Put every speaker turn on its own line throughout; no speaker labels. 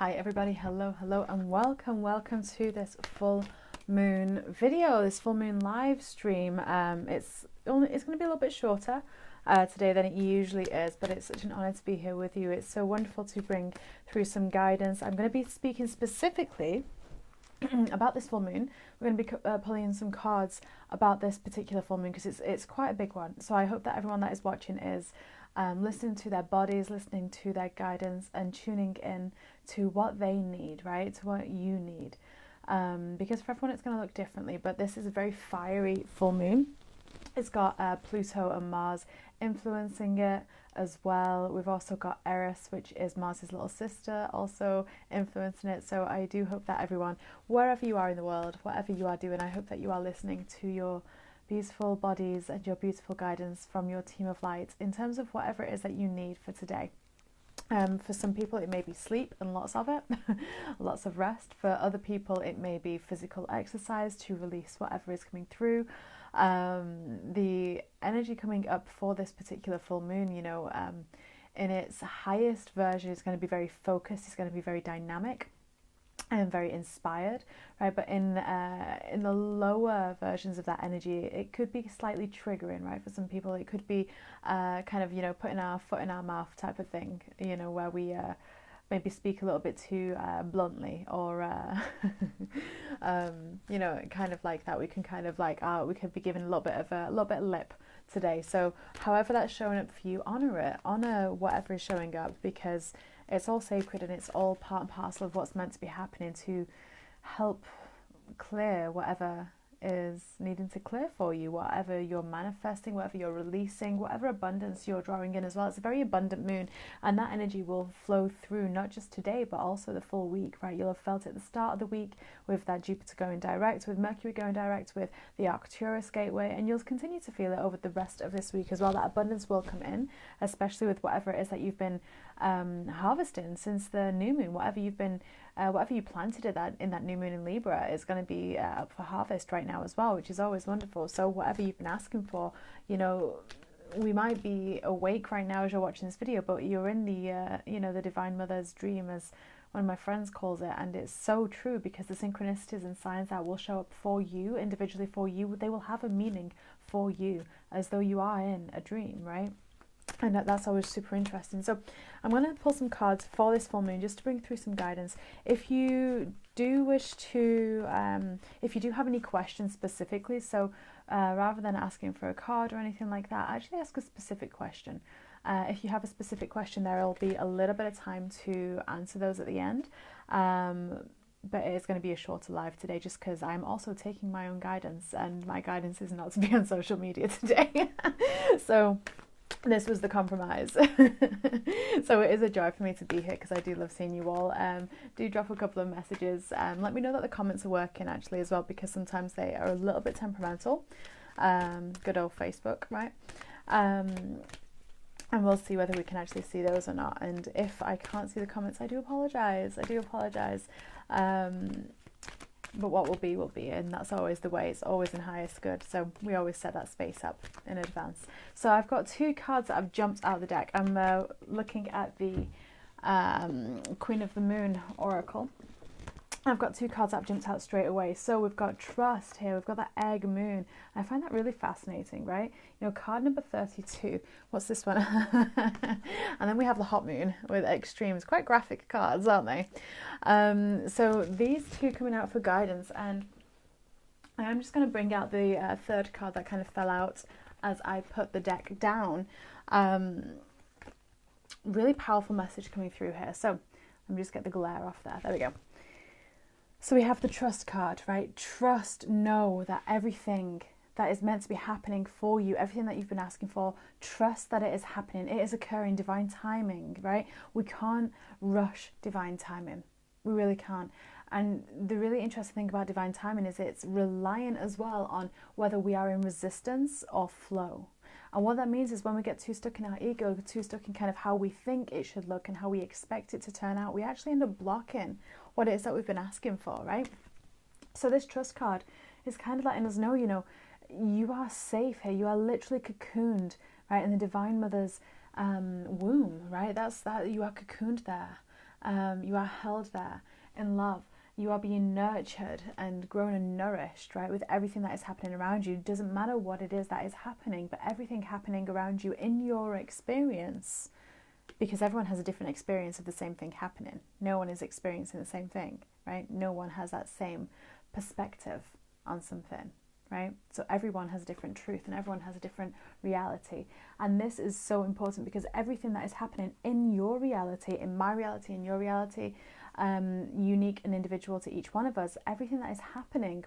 Hi everybody, hello and welcome to this full moon video, this full moon live stream. It's going to be a little bit shorter today than it usually is, but it's such an honor to be here with you. It's so wonderful to bring through some guidance. I'm going to be speaking specifically about this full moon. We're going to be pulling some cards about this particular full moon because it's quite a big one. So I hope that everyone that is watching is listening to their bodies, listening to their guidance, and tuning in to what they need, right? To what you need. Because for everyone it's going to look differently, but this is a very fiery full moon. It's got Pluto and Mars influencing it as well. We've also got Eris, which is Mars's little sister, also influencing it. So I do hope that everyone, wherever you are in the world, whatever you are doing, I hope that you are listening to your beautiful bodies and your beautiful guidance from your team of light in terms of whatever it is that you need for today. For some people it may be sleep and lots of it, lots of rest. For other people it may be physical exercise to release whatever is coming through. The energy coming up for this particular full moon, you know, in its highest version is going to be very focused, it's going to be very dynamic and very inspired, right? But in the lower versions of that energy, it could be slightly triggering, right? For some people, it could be kind of, you know, putting our foot in our mouth type of thing, you know, where we maybe speak a little bit too bluntly, or you know, kind of like that. We can kind of like we could be giving a little bit of lip today. So however that's showing up for you, honor it, honor whatever is showing up, because it's all sacred and it's all part and parcel of what's meant to be happening to help clear whatever is needing to clear for you, whatever you're manifesting, whatever you're releasing, whatever abundance you're drawing in as well. It's a very abundant moon, and that energy will flow through not just today but also the full week, right? You'll have felt it at the start of the week with that Jupiter going direct, with Mercury going direct, with the Arcturus gateway, and you'll continue to feel it over the rest of this week as well. That abundance will come in, especially with whatever it is that you've been harvesting since the new moon. Whatever you planted in that new moon in Libra is going to be up for harvest right now as well, which is always wonderful. So whatever you've been asking for, you know, we might be awake right now as you're watching this video, but you're in the you know, the Divine Mother's dream, as one of my friends calls it, and it's so true, because the synchronicities and signs that will show up for you individually, for you, they will have a meaning for you, as though you are in a dream, right? And that's always super interesting. So I'm going to pull some cards for this full moon just to bring through some guidance. If you do wish to, if you do have any questions specifically, so rather than asking for a card or anything like that, actually ask a specific question. If you have a specific question, there will be a little bit of time to answer those at the end. But it is going to be a shorter live today, just because I'm also taking my own guidance, and my guidance is not to be on social media today. So this was the compromise. So it is a joy for me to be here, because I do love seeing you all. Do drop a couple of messages. Let me know that the comments are working actually as well, because sometimes they are a little bit temperamental. Good old Facebook, right? And we'll see whether we can actually see those or not. And if I can't see the comments, I do apologize. But what will be, and that's always the way. It's always in highest good, so we always set that space up in advance. So I've got two cards that have jumped out of the deck. I'm looking at the Queen of the Moon Oracle. I've got two cards that have jumped out straight away. So we've got Trust here, we've got that Egg Moon. I find that really fascinating, right? You know, card number 32. What's this one? And then we have the Hot Moon with Extremes. Quite graphic cards, aren't they? So these two coming out for guidance, and I'm just going to bring out the third card that kind of fell out as I put the deck down. Really powerful message coming through here. So let me just get the glare off there. There we go. So we have the Trust card, right? Trust, know that everything that is meant to be happening for you, everything that you've been asking for, trust that it is happening. It is occurring, divine timing, right? We can't rush divine timing. We really can't. And the really interesting thing about divine timing is it's reliant as well on whether we are in resistance or flow. And what that means is when we get too stuck in our ego, too stuck in kind of how we think it should look and how we expect it to turn out, we actually end up blocking what it is that we've been asking for, right? So this Trust card is kind of letting us know, you know, you are safe here. You are literally cocooned, right, in the Divine Mother's womb, right? That's that, you are cocooned there. You are held there in love. You are being nurtured and grown and nourished, right, with everything that is happening around you. It doesn't matter what it is that is happening, but everything happening around you in your experience, because everyone has a different experience of the same thing happening. No one is experiencing the same thing, right? No one has that same perspective on something, right? So everyone has a different truth and everyone has a different reality. And this is so important because everything that is happening in your reality, in my reality, in your reality, unique and individual to each one of us, everything that is happening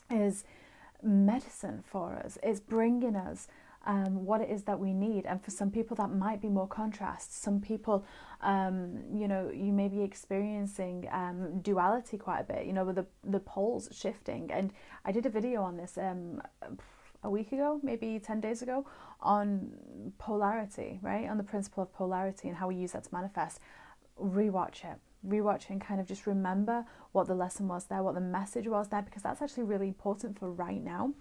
is medicine for us. It's bringing us what it is that we need. And for some people that might be more contrast. Some people, you know, you may be experiencing duality quite a bit, you know, with the poles shifting. And I did a video on this a week ago, maybe 10 days ago, on polarity, right? On the principle of polarity and how we use that to manifest. Rewatch it and kind of just remember what the lesson was there, what the message was there, because that's actually really important for right now.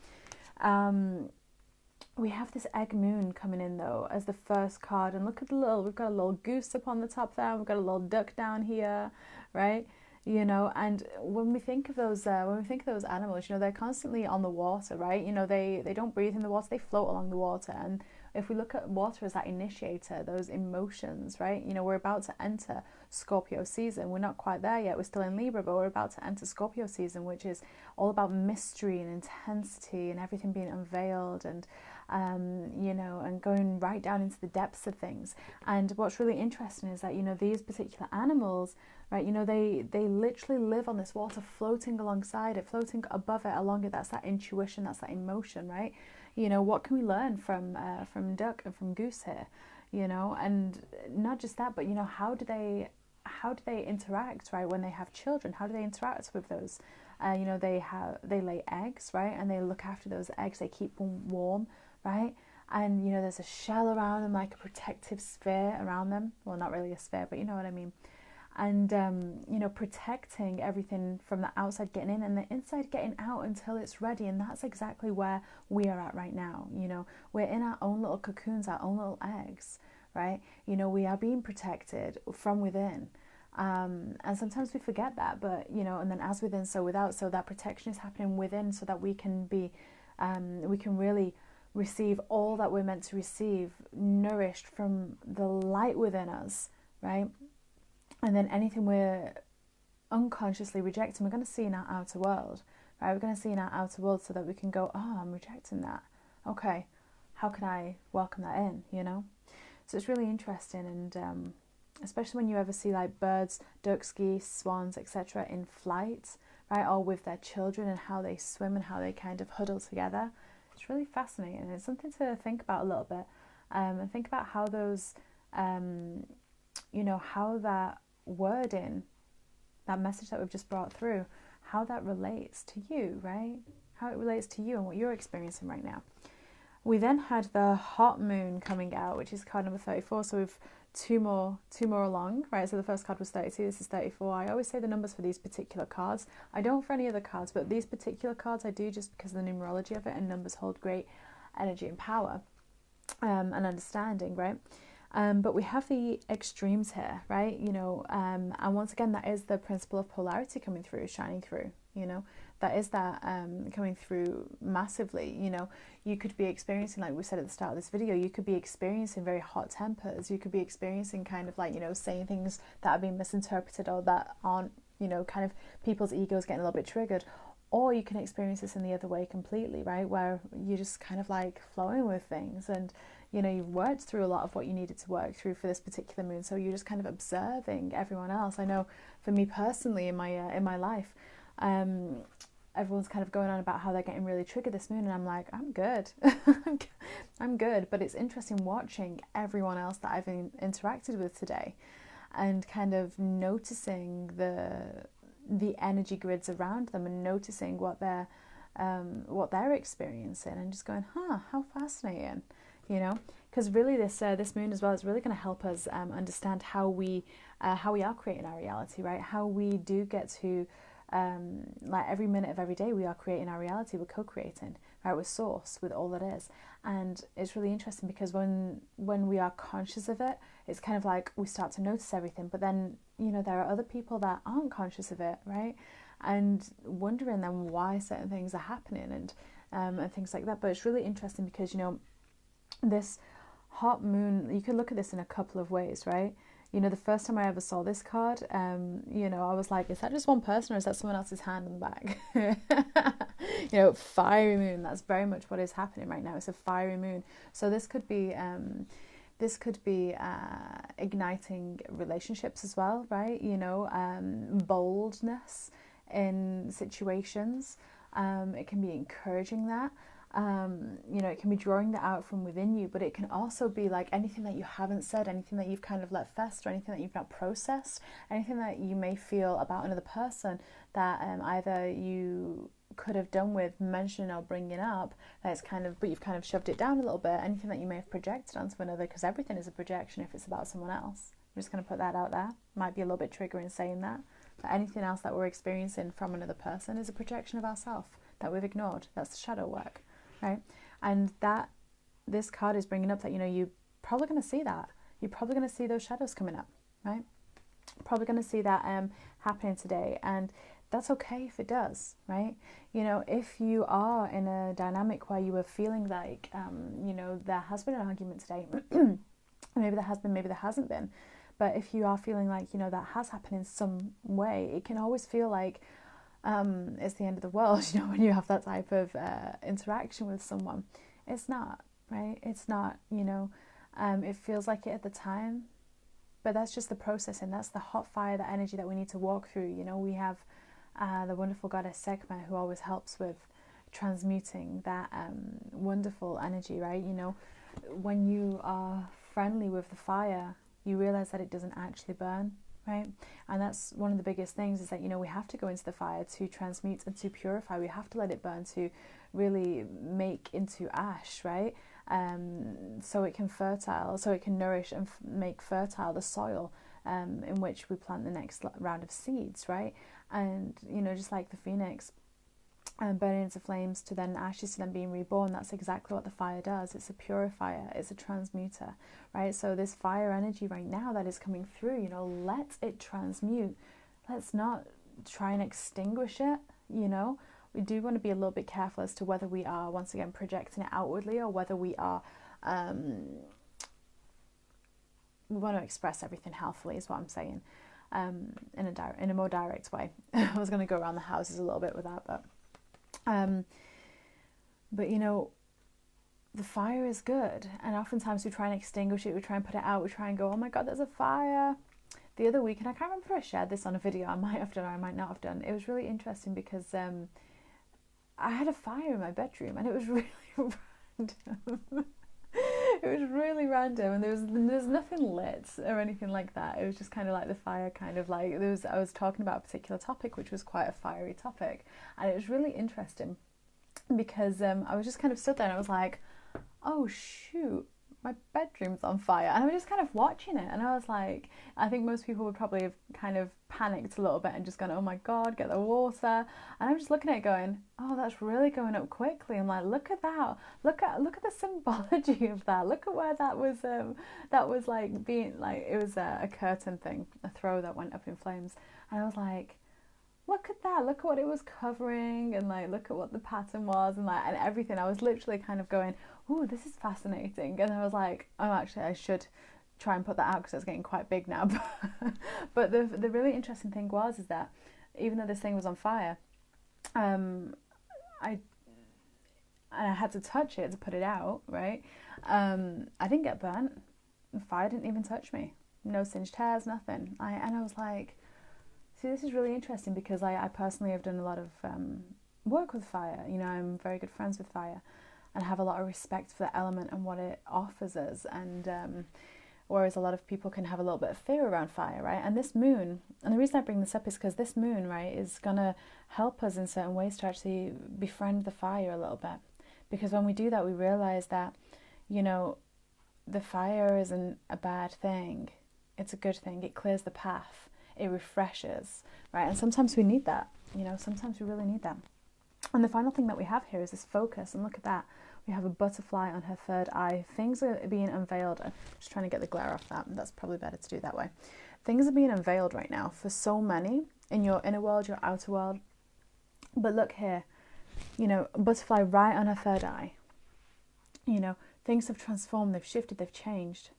We have this egg moon coming in though as the first card, and look at we've got a little goose up on the top there, we've got a little duck down here, right? You know, and when we think of those animals, you know, they're constantly on the water, right? You know, they don't breathe in the water, they float along the water. And if we look at water as that initiator, those emotions, right? You know, we're about to enter Scorpio season. We're not quite there yet. We're still in Libra, but we're about to enter Scorpio season, which is all about mystery and intensity and everything being unveiled and, you know, and going right down into the depths of things. And what's really interesting is that, you know, these particular animals, right, you know, they literally live on this water, floating alongside it, floating above it, along it. That's that intuition, that's that emotion, right? You know, what can we learn from duck and from goose here? You know, and not just that, but you know, how do they interact, right? When they have children, how do they interact with those? You know, they lay eggs, right? And they look after those eggs. They keep them warm, right? And you know, there's a shell around them, like a protective sphere around them. Well, not really a sphere, but you know what I mean. And you know, protecting everything from the outside getting in and the inside getting out until it's ready. And that's exactly where we are at right now. You know, we're in our own little cocoons, our own little eggs, right? You know, we are being protected from within. And sometimes we forget that, but you know, and then as within, so without. So that protection is happening within, so that we can be, we can really receive all that we're meant to receive, nourished from the light within us, right? And then anything we're unconsciously rejecting, we're going to see in our outer world, right? We're going to see in our outer world, so that we can go, oh, I'm rejecting that. Okay, how can I welcome that in, you know? So it's really interesting, and especially when you ever see like birds, ducks, geese, swans, etc. in flight, right? Or with their children and how they swim and how they kind of huddle together. It's really fascinating. It's something to think about a little bit, and think about how those, you know, how that wording, that message that we've just brought through, how that relates to you, right? How it relates to you and what you're experiencing right now. We then had the hot moon coming out, which is card number 34. So we've two more along, right? So the first card was 32, this is 34. I always say the numbers for these particular cards. I don't for any other cards, but these particular cards I do, just because of the numerology of it, and numbers hold great energy and power, and understanding, right? But we have the extremes here, right? You know, and once again, that is the principle of polarity coming through, shining through, you know, that is that coming through massively. You know, you could be experiencing, like we said at the start of this video, you could be experiencing very hot tempers. You could be experiencing kind of like, you know, saying things that are being misinterpreted or that aren't, you know, kind of people's egos getting a little bit triggered. Or you can experience this in the other way completely, right? Where you're just kind of like flowing with things, and you know, you've worked through a lot of what you needed to work through for this particular moon. So you're just kind of observing everyone else. I know for me personally in my life, everyone's kind of going on about how they're getting really triggered this moon, and I'm like, I'm good. I'm good. But it's interesting watching everyone else that I've interacted with today, and kind of noticing the energy grids around them, and noticing what they're experiencing, and just going, how fascinating, you know? Because really this moon as well is really going to help us understand how we are creating our reality, right? How we do get to like every minute of every day we are creating our reality. We're co-creating, right, with source, with all that is. And it's really interesting because when we are conscious of it, it's kind of like we start to notice everything. But then, you know, there are other people that aren't conscious of it, right? And wondering then why certain things are happening and things like that. But it's really interesting because, you know, this hot moon, you could look at this in a couple of ways, right? You know, the first time I ever saw this card, you know, I was like, is that just one person or is that someone else's hand on the back? You know, fiery moon, that's very much what is happening right now. It's a fiery moon. So this could be igniting relationships as well, right? You know, boldness in situations. It can be encouraging that. You know, it can be drawing that out from within you, but it can also be like anything that you haven't said, anything that you've kind of let fester, anything that you've not processed, anything that you may feel about another person that either you could have done with mentioning or bringing up, that's kind of, but you've kind of shoved it down a little bit, anything that you may have projected onto another, because everything is a projection if it's about someone else. I'm just going to put that out there. Might be a little bit triggering saying that, but anything else that we're experiencing from another person is a projection of ourselves that we've ignored. That's the shadow work. Right, and that this card is bringing up that, you know, you're probably going to see that. You're probably going to see those shadows coming up, right? Probably going to see that happening today, and that's okay if it does, right? You know, if you are in a dynamic where you are feeling like, you know, there has been an argument today, maybe there has been, maybe there hasn't been, but if you are feeling like, you know, that has happened in some way, it can always feel like, it's the end of the world, you know, when you have that type of interaction with someone. It's not, right? It's not, you know, it feels like it at the time, but that's just the processing. That's the hot fire, the energy that we need to walk through. You know, we have the wonderful goddess Sekhmet, who always helps with transmuting that wonderful energy, right? You know, when you are friendly with the fire, you realize that it doesn't actually burn, right? And that's one of the biggest things, is that, you know, we have to go into the fire to transmute and to purify. We have to let it burn to really make into ash, right? So it can fertile, so it can nourish and make fertile the soil in which we plant the next round of seeds, right? And, you know, just like the phoenix burning into flames to then ashes to then being reborn, that's exactly what the fire does. It's a purifier, it's a transmuter, right? So this fire energy right now that is coming through, you know, let it transmute. Let's not try and extinguish it, you know. We do want to be a little bit careful as to whether we are, once again, projecting it outwardly, or whether we are we want to express everything healthily, is what I'm saying, in a more direct way. I was going to go around the houses a little bit with that, but you know, the fire is good, and oftentimes we try and extinguish it, we try and put it out, we try and go, oh my god, there's a fire. The other week, and I can't remember if I shared this on a video, I might have done or I might not have done, it was really interesting because I had a fire in my bedroom, and it was really random. It was really random, and there was nothing lit or anything like that. It was just kind of like the fire, kind of like I was talking about a particular topic, which was quite a fiery topic, and it was really interesting because I was just kind of stood there and I was like, oh shoot, my bedroom's on fire, and I was just kind of watching it, and I was like, I think most people would probably have kind of panicked a little bit and just gone, oh my god, get the water, and I'm just looking at it going, oh, that's really going up quickly. I'm like, look at that, look at the symbology of that, look at where that was like being like, it was a curtain thing, a throw that went up in flames, and I was like, look at that, look at what it was covering, and like look at what the pattern was, and like, and everything. I was literally kind of going, oh, this is fascinating, and I was like, oh, actually I should try and put that out because it's getting quite big now. But the really interesting thing is that even though this thing was on fire, I had to touch it to put it out, right? I didn't get burnt. The fire didn't even touch me. No singed hairs, nothing. And I was like, see, this is really interesting because I personally have done a lot of work with fire. You know, I'm very good friends with fire and have a lot of respect for the element and what it offers us. And whereas a lot of people can have a little bit of fear around fire, right? And this moon, and the reason I bring this up is because this moon, right, is going to help us in certain ways to actually befriend the fire a little bit. Because when we do that, we realize that, you know, the fire isn't a bad thing. It's a good thing. It clears the path. It refreshes, right? And sometimes we need that, you know, sometimes we really need that. And the final thing that we have here is this focus, and look at that. We have a butterfly on her third eye. Things are being unveiled. I'm just trying to get the glare off that. That's probably better to do that way. Things are being unveiled right now for so many in your inner world, your outer world. But look here, you know, butterfly right on her third eye. You know, things have transformed, they've shifted, they've changed.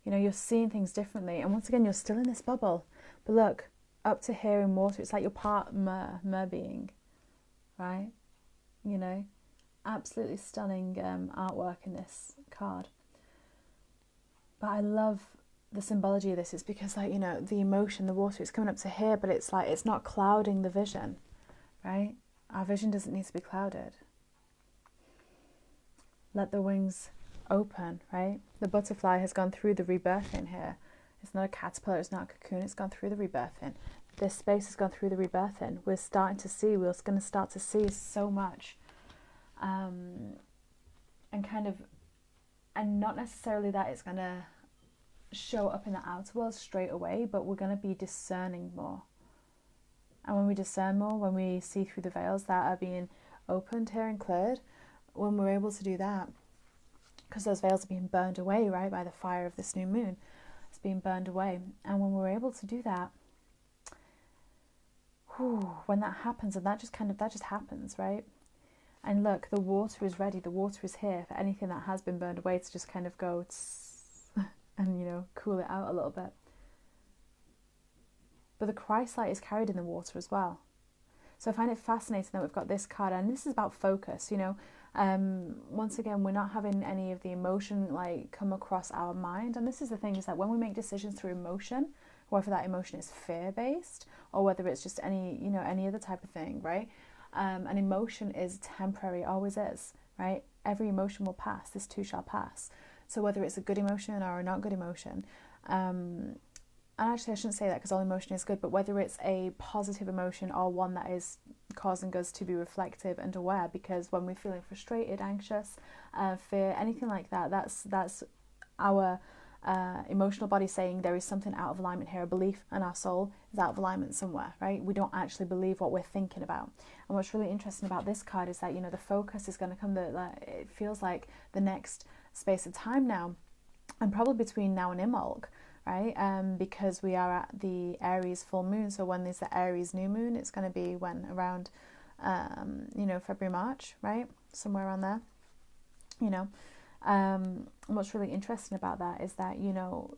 You know, you're seeing things differently. And once again, you're still in this bubble. But look, up to here in water, it's like you're part mer being, right? You know, absolutely stunning artwork in this card. But I love the symbology of this. It's because, like, you know, the emotion, the water, it's coming up to here, but it's like, it's not clouding the vision, right? Our vision doesn't need to be clouded. Let the wings open, right? The butterfly has gone through the rebirthing here. It's not a caterpillar, it's not a cocoon, it's gone through the rebirthing. This space has gone through the rebirthing. We're going to start to see so much. And not necessarily that it's going to show up in the outer world straight away, but we're going to be discerning more. And when we discern more, when we see through the veils that are being opened here and cleared, when we're able to do that, because those veils are being burned away, right, by the fire of this new moon, it's being burned away. And when we're able to do that, when that happens, and that just happens, right? And look, the water is ready, the water is here for anything that has been burned away to just kind of go and, you know, cool it out a little bit. But the Christ light is carried in the water as well. So I find it fascinating that we've got this card, and this is about focus, you know. Once again, we're not having any of the emotion like come across our mind. And this is the thing, is that when we make decisions through emotion, whether that emotion is fear-based or whether it's just any other type of thing, right? An emotion is temporary, always is, right? Every emotion will pass. This too shall pass. So whether it's a good emotion or a not good emotion, and actually I shouldn't say that because all emotion is good, but whether it's a positive emotion or one that is causing us to be reflective and aware, because when we're feeling frustrated, anxious, fear, anything like that, that's our emotional body saying there is something out of alignment here. A belief in our soul is out of alignment somewhere, right? We don't actually believe what we're thinking about. And what's really interesting about this card is that, you know, the focus is going to come, it feels like the next space of time now, and probably between now and Imbolc, right? Because we are at the Aries full moon. So when there's the Aries new moon, it's going to be around February, March, right? Somewhere around there, you know. What's really interesting about that is that, you know,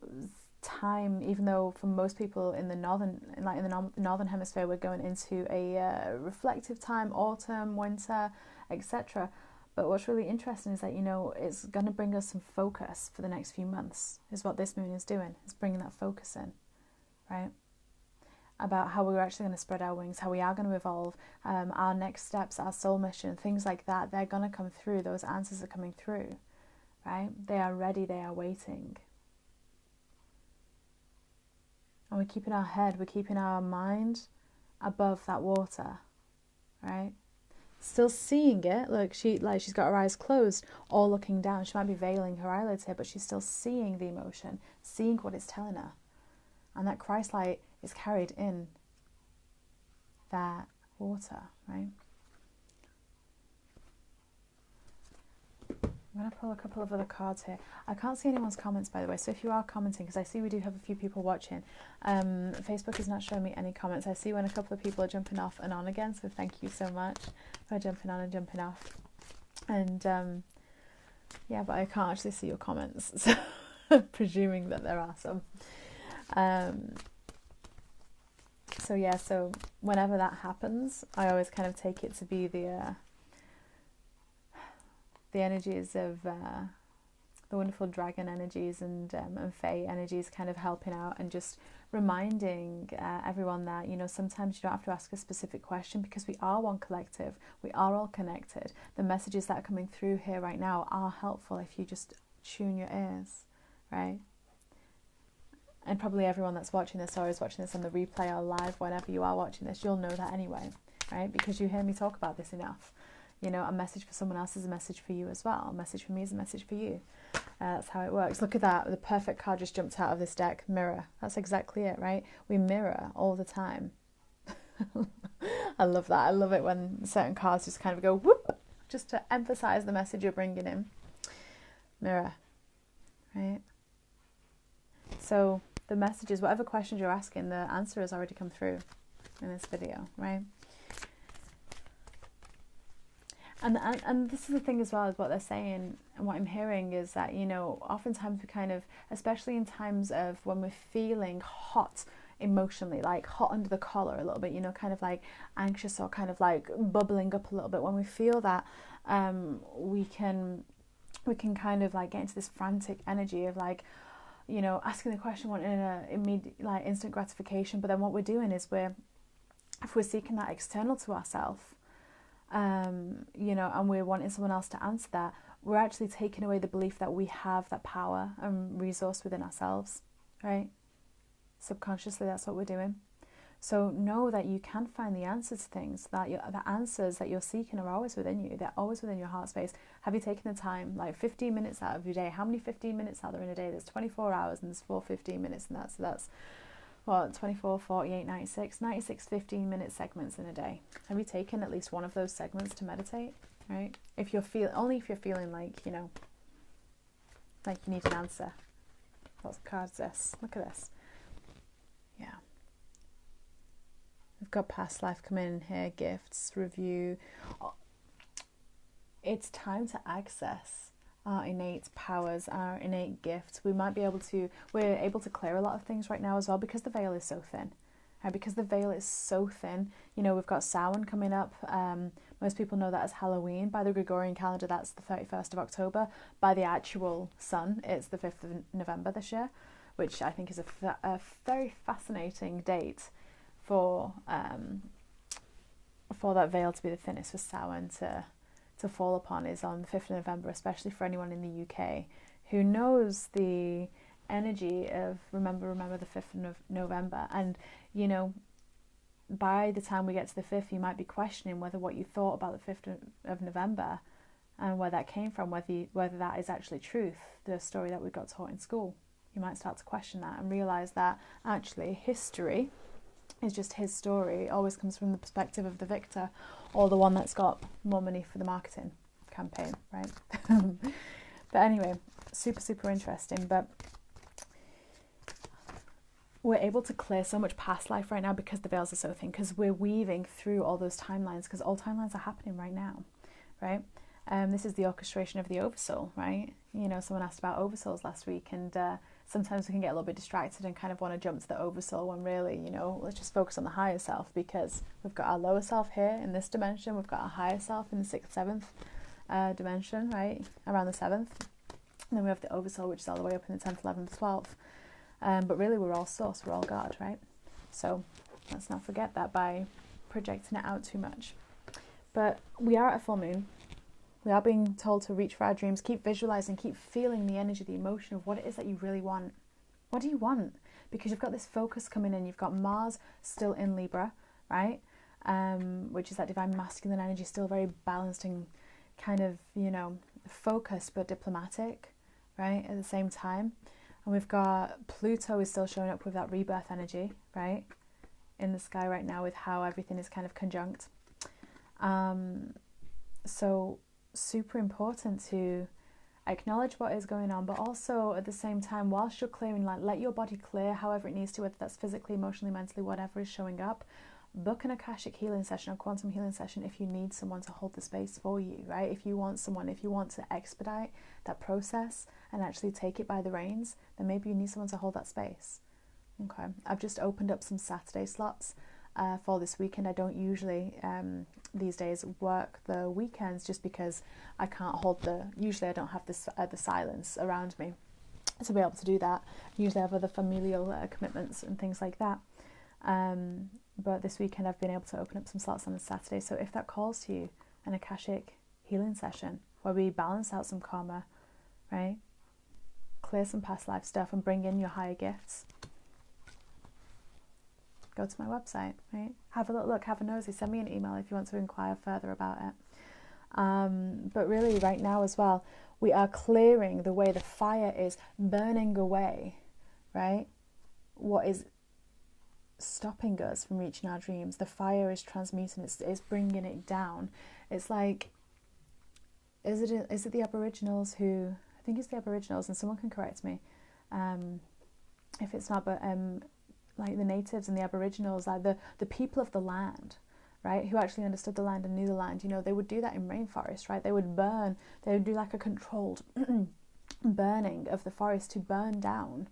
time, even though for most people in the northern hemisphere, we're going into a reflective time, autumn, winter, etc. But what's really interesting is that, you know, it's going to bring us some focus for the next few months, is what this moon is doing. It's bringing that focus in, right? About how we're actually going to spread our wings, how we are going to evolve, our next steps, our soul mission, things like that. They're going to come through. Those answers are coming through, right? They are ready. They are waiting. And we're keeping our head, we're keeping our mind above that water, right? Still seeing it. Look, she's got her eyes closed or looking down. She might be veiling her eyelids here, but she's still seeing the emotion, seeing what it's telling her. And that Christ light is carried in that water, right? I'm going to pull a couple of other cards here. I can't see anyone's comments, by the way, so if you are commenting, because I see we do have a few people watching, Facebook is not showing me any comments. I see when a couple of people are jumping off and on again, so thank you so much for jumping on and jumping off. And yeah, but I can't actually see your comments, so presuming that there are some. So yeah, so whenever that happens, I always kind of take it to be the energies of the wonderful dragon energies and fae energies kind of helping out and just reminding everyone that, you know, sometimes you don't have to ask a specific question, because we are one collective. We are all connected. The messages that are coming through here right now are helpful if you just tune your ears, right? And probably everyone that's watching this or is watching this on the replay or live, whenever you are watching this, you'll know that anyway, right? Because you hear me talk about this enough. You know, a message for someone else is a message for you as well. A message for me is a message for you. That's how it works. Look at that. The perfect card just jumped out of this deck. Mirror. That's exactly it, right? We mirror all the time. I love that. I love it when certain cards just kind of go whoop, just to emphasize the message you're bringing in. Mirror, right? So the messages, whatever questions you're asking, the answer has already come through in this video, right? And this is the thing as well, is what they're saying and what I'm hearing is that, you know, oftentimes we kind of, especially in times of when we're feeling hot emotionally, like hot under the collar a little bit, you know, kind of like anxious or kind of like bubbling up a little bit, when we feel that, we can kind of like get into this frantic energy of like, you know, asking the question, wanting an immediate, like instant gratification. But then what we're doing is if we're seeking that external to ourselves, you know, and we're wanting someone else to answer that, we're actually taking away the belief that we have that power and resource within ourselves, right? Subconsciously, that's what we're doing. So know that you can find the answers to things, that the answers that you're seeking are always within you. They're always within your heart space. Have you taken the time, like 15 minutes out of your day? How many 15 minutes are there in a day? There's 24 hours and there's 4 15 minutes, and that's what, 24, 48, 96 15-minute segments in a day. Have you taken at least one of those segments to meditate, right? If you're feeling like, you know, like you need an answer. What card is this? Look at this. Yeah. We've got past life coming in here, gifts, review. It's time to access our innate powers, our innate gifts. We're able to clear a lot of things right now as well, because the veil is so thin. Right? Because the veil is so thin, you know, we've got Samhain coming up. Most people know that as Halloween. By the Gregorian calendar, that's the 31st of October. By the actual sun, it's the 5th of November this year, which I think is a very fascinating date for that veil to be the thinnest, for Samhain to fall upon, is on the 5th of November, especially for anyone in the UK who knows the energy of remember the 5th of November. And, you know, by the time we get to the 5th, you might be questioning whether what you thought about the 5th of November and where that came from, whether that is actually truth, the story that we got taught in school. You might start to question that and realise that actually history is just his story. It always comes from the perspective of the victor, or the one that's got more money for the marketing campaign, right? But anyway, super interesting. But we're able to clear so much past life right now because the veils are so thin, because we're weaving through all those timelines, because all timelines are happening right now, right? This is the orchestration of the oversoul, right? You know, someone asked about oversouls last week, and sometimes we can get a little bit distracted and kind of want to jump to the oversoul, when really, you know, let's just focus on the higher self, because we've got our lower self here in this dimension, we've got our higher self in the 6th, 7th dimension, right, around the 7th, and then we have the oversoul, which is all the way up in the 10th, 11th, 12th. But really, we're all source, we're all God, right? So let's not forget that by projecting it out too much. But we are at a full moon. We are being told to reach for our dreams, keep visualizing, keep feeling the energy, the emotion of what it is that you really want. What do you want? Because you've got this focus coming in. You've got Mars still in Libra, right? Which is that divine masculine energy, still very balanced and kind of, you know, focused but diplomatic, right, at the same time. And we've got Pluto is still showing up with that rebirth energy, right, in the sky right now, with how everything is kind of conjunct. So super important to acknowledge what is going on, but also at the same time, whilst you're clearing, like, let your body clear however it needs to, whether that's physically, emotionally, mentally, whatever is showing up. Book an Akashic healing session or quantum healing session if you need someone to hold the space for you, right? If you want to expedite that process and actually take it by the reins, then maybe you need someone to hold that space. Okay, I've just opened up some Saturday slots for this weekend. I don't usually these days work the weekends, just because I can't hold usually I don't have the silence around me to be able to do that. Usually I have other familial commitments and things like that. But this weekend I've been able to open up some slots on a Saturday. So if that calls to you, an Akashic healing session where we balance out some karma, right? Clear some past life stuff and bring in your higher gifts. Go to my website, right? Have a look, have a nosy, send me an email if you want to inquire further about it. But really right now as well, we are clearing the way. The fire is burning away, right? What is stopping us from reaching our dreams. The fire is transmuting, it's bringing it down. It's like, is it the Aboriginals who, I think it's the Aboriginals, and someone can correct me, if it's not, but like the natives and the aboriginals, like the people of the land, right, who actually understood the land and knew the land, you know, they would do that in rainforest, right? They would burn, they would do like a controlled burning of the forest to burn down,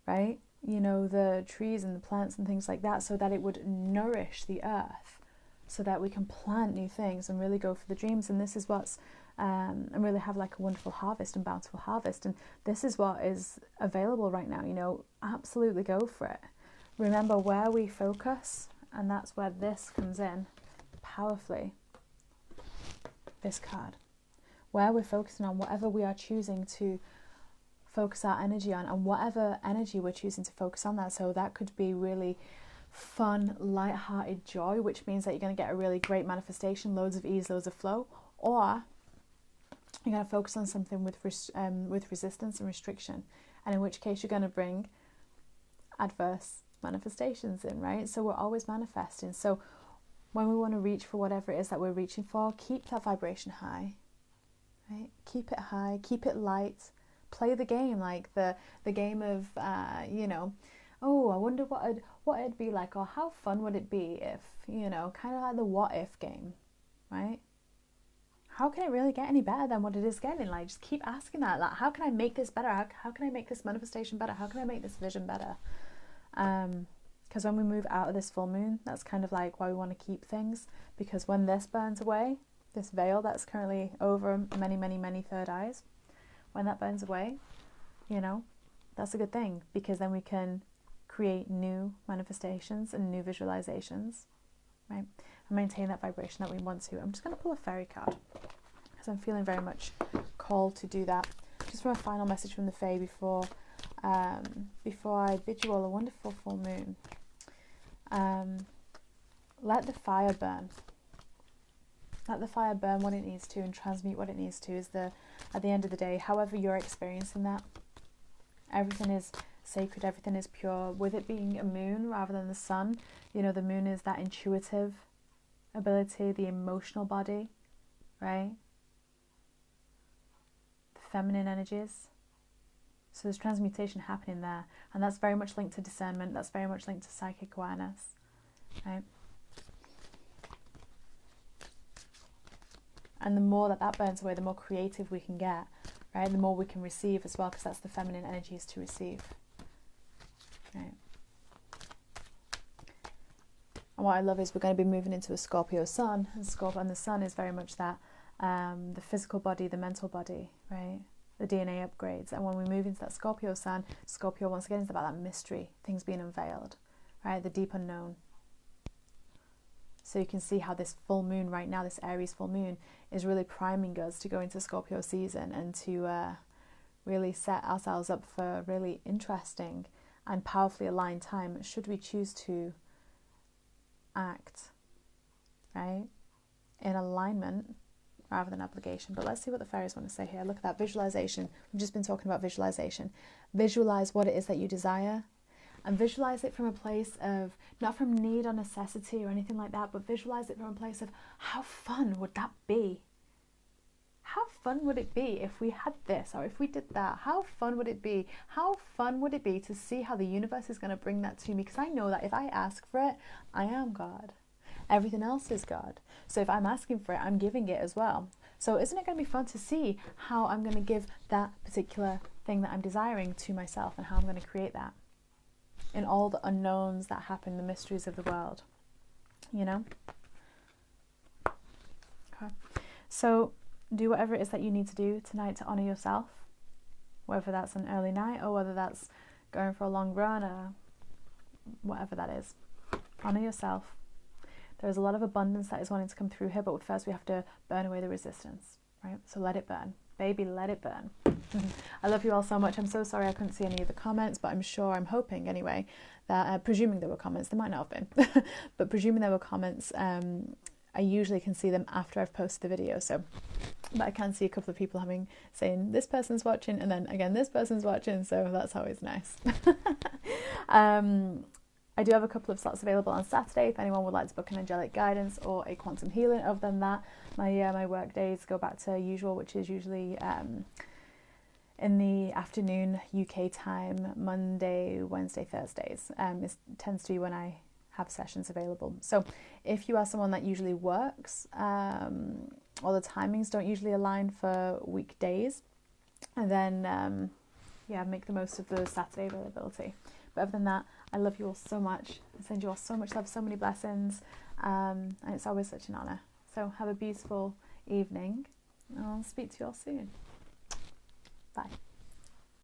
right, you know, the trees and the plants and things like that, so that it would nourish the earth, so that we can plant new things and really go for the dreams. And this is what's and really have like a wonderful harvest and bountiful harvest. And this is what is available right now, you know, absolutely go for it. Remember where we focus, and that's where this comes in powerfully, this card. Where we're focusing on, whatever we are choosing to focus our energy on, and whatever energy we're choosing to focus on that. So that could be really fun, light-hearted joy, which means that you're going to get a really great manifestation, loads of ease, loads of flow. Or you're going to focus on something with resistance and restriction, and in which case you're going to bring adverse manifestations in, right? So we're always manifesting. So when we want to reach for whatever it is that we're reaching for, keep that vibration high, right? Keep it high, keep it light. Play the game, like the game of you know, oh, I wonder what it'd be like, or how fun would it be if, you know, kind of like the what if game, right? How can it really get any better than what it is getting? Like, just keep asking that. Like, how can I make this better? How can I make this manifestation better? How can I make this vision better? Because when we move out of this full moon, that's kind of like why we want to keep things. Because when this burns away, this veil that's currently over many, many, many third eyes, when that burns away, you know, that's a good thing. Because then we can create new manifestations and new visualizations, right? And maintain that vibration that we want to. I'm just going to pull a fairy card, because I'm feeling very much called to do that. Just for a final message from the Fae before I bid you all a wonderful full moon. Let the fire burn. Let the fire burn what it needs to and transmute what it needs to. At the end of the day, however you're experiencing that, everything is sacred, everything is pure. With it being a moon rather than the sun, you know, the moon is that intuitive ability, the emotional body, right? The feminine energies. So there's transmutation happening there, and that's very much linked to discernment, that's very much linked to psychic awareness, right? And the more that burns away, the more creative we can get, right? The more we can receive as well, because that's the feminine energies to receive, right? And what I love is we're going to be moving into a Scorpio sun, and the sun is very much that the physical body, the mental body, right? The DNA upgrades. And when we move into that Scorpio sun, Scorpio once again is about that mystery, things being unveiled, right? The deep unknown. So you can see how this full moon right now, this Aries full moon, is really priming us to go into Scorpio season and to really set ourselves up for a really interesting and powerfully aligned time, should we choose to act, right, in alignment rather than obligation. But let's see what the fairies want to say here. Look at that visualization. We've just been talking about visualization. Visualize what it is that you desire, and visualize it from a place of, not from need or necessity or anything like that, but visualize it from a place of, how fun would that be? How fun would it be if we had this, or if we did that? How fun would it be? How fun would it be to see how the universe is going to bring that to me? Because I know that if I ask for it, I am God. Everything else is God. So if I'm asking for it, I'm giving it as well. So isn't it going to be fun to see how I'm going to give that particular thing that I'm desiring to myself, and how I'm going to create that in all the unknowns that happen, the mysteries of the world, you know? Okay. So do whatever it is that you need to do tonight to honor yourself, whether that's an early night or whether that's going for a long run or whatever that is. Honor yourself. There's a lot of abundance that is wanting to come through here, but first we have to burn away the resistance, right? So let it burn. Baby, let it burn. I love you all so much. I'm so sorry I couldn't see any of the comments, but I'm hoping anyway, that presuming there were comments, there might not have been, but presuming there were comments, I usually can see them after I've posted the video. So, but I can see a couple of people saying this person's watching, and then again this person's watching, so that's always nice. I do have a couple of slots available on Saturday if anyone would like to book an angelic guidance or a quantum healing. Other than that, my work days go back to usual, which is usually in the afternoon UK time, Monday, Wednesday, Thursdays. It tends to be when I have sessions available. So if you are someone that usually works, or the timings don't usually align for weekdays, and then yeah, make the most of the Saturday availability. But other than that, I love you all so much. I send you all so much love, so many blessings, and it's always such an honour. So have a beautiful evening, and I'll speak to you all soon. Bye.